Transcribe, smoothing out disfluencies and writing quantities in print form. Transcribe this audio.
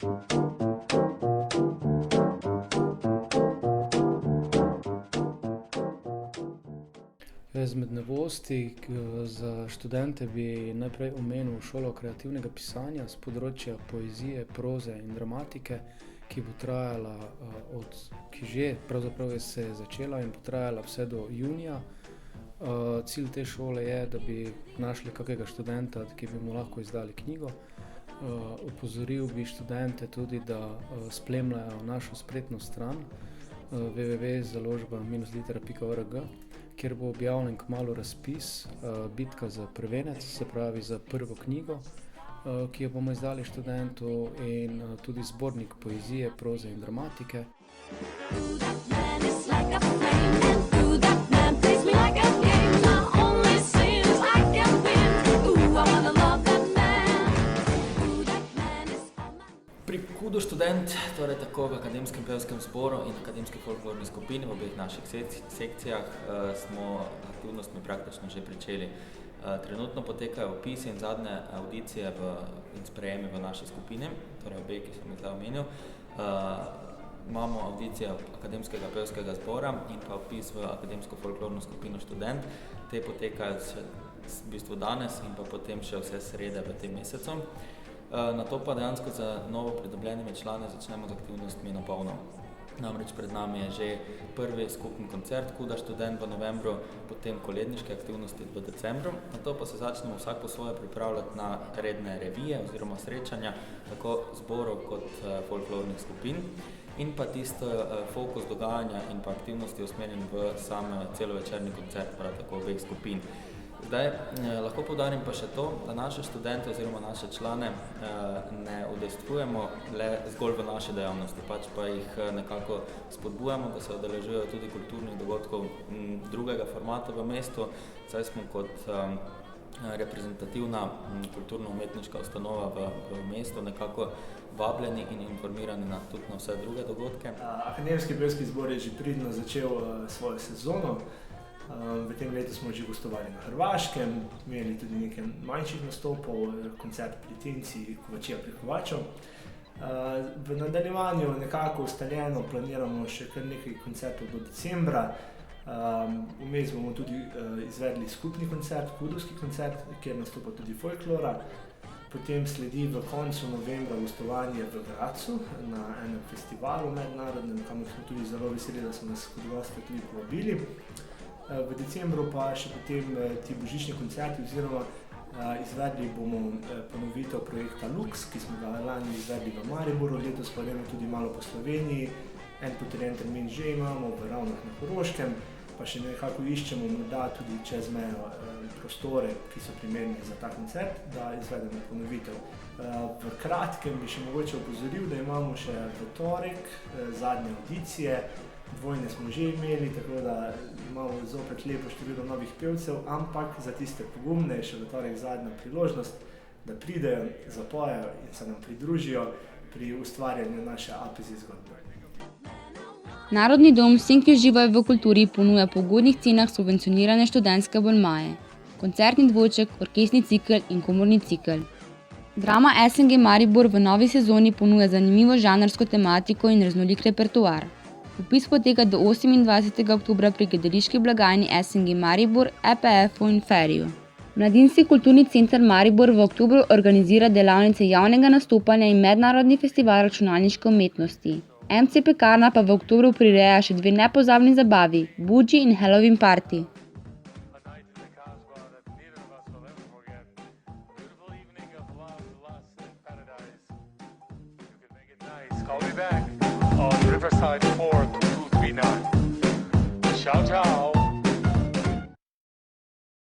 Izmed novosti za študente bi najprej omenil šolo kreativnega pisanja s področja poezije, proze in dramatike, ki bo trajala pravzaprav se je začela in bo trajala vse do junija. Cilj te šole je, da bi našli kakega študenta, ki bi mu lahko izdali knjigo. Opozoril bi študente tudi, da spremljajo našo spletno stran www.založba-litera.org, kjer bo objavljen kmalu razpis Bitka za prvenec, se pravi za prvo knjigo, ki jo bomo izdali študentu, in tudi zbornik poezije, proze in dramatike. Pri KUDU študent, torej tako v Akademskem pevskem zboru in Akademski folklorni skupini v obeh naših sekcijah, smo aktivnostmi praktično že pričeli. Trenutno potekajo vpisi in zadnje avdicije in sprejemi v naši skupini, torej obe, ki sem jih zdaj omenil. Imamo avdicije Akademskega pevskega zbora in pa vpis v Akademsko folklorno skupino študent. Te potekajo v bistvu danes in pa potem še vse srede v tem mesecu. Nato pa dejansko z novo pridobljenimi člani začnemo z aktivnostmi na polno. Namreč pred nami je že prvi skupni koncert KUDA študent v novembru, potem koledniške aktivnosti v decembru. Nato pa se začnemo vsak po svoje pripravljati na redne revije oziroma srečanja, tako zborov kot folklornih skupin. In pa tisto fokus dogajanja in pa aktivnosti usmerjen v sam celovečerni koncert, prav tako obeh skupin. Zdaj, lahko poudarim pa še to, da naše študente oziroma naše člane ne udejstvujemo le zgolj v naše dejavnosti, pač pa jih nekako spodbujamo, da se udeležujejo tudi kulturnih dogodkov drugega formata v mestu. Zdaj smo kot reprezentativna kulturno-umetniška ustanova v mestu nekako vabljeni in informirani tudi na vse druge dogodke. Akademski pevski zbor je že pridno začel svojo sezono. V tem letu smo že gostovali na Hrvaškem, imeli tudi nekaj manjših nastopov, koncert pri Tinci, Kovačija pri Kovaču. V nadaljevanju nekako ustaljeno planiramo še kar nekaj koncertov do decembra. Vmes bomo tudi izvedli skupni koncert, kudovski koncert, kjer nastopa tudi folklora. Potem sledi v koncu novembra gostovanje v Gradcu na enem festivalu mednarodnem, kamor smo tudi zelo veseli, da so nas kot goste tudi povabili. V decembru pa še potem ti božični koncerti oziroma izvedli bomo ponovitev projekta Lux, ki smo ga lani izvedli v Mariboru, letos pa gremo tudi malo po Sloveniji. En potrjen termin že imamo v Ravnah na Koroškem, pa še nekako iščemo morda tudi čez mejo prostore, ki so primerni za ta koncert, da izvedemo ponovitev. V kratkem bi še mogoče opozoril, da imamo še v torek zadnje audicije. Dvojne smo že imeli, tako da imamo zopet lepo število novih pevcev, ampak za tiste pogumne je še v torek zadnja priložnost, da pridejo, zapojejo in se nam pridružijo pri ustvarjanju naše APZ zgodbe. Narodni dom vsem, ki uživajo v kulturi, ponuja po ugodnih cenah subvencionirane študentske abonmaje, koncertni dvojček, orkestrni cikel in komorni cikel. Drama SNG Maribor v novi sezoni ponuja zanimivo žanrsko tematiko in raznolik repertoar. Vpis poteka do 28. oktobra pri gledališki blagajni SNG Maribor, EPF-u in Feriju. Mladinski kulturni center Maribor v oktobru organizira delavnice javnega nastopanja in mednarodni festival računalniške umetnosti. MC Pekarna pa v oktobru prireja še dve nepozabni zabavi, Budži in Halloween Party. Riverside 4 239. Ciao, ciao.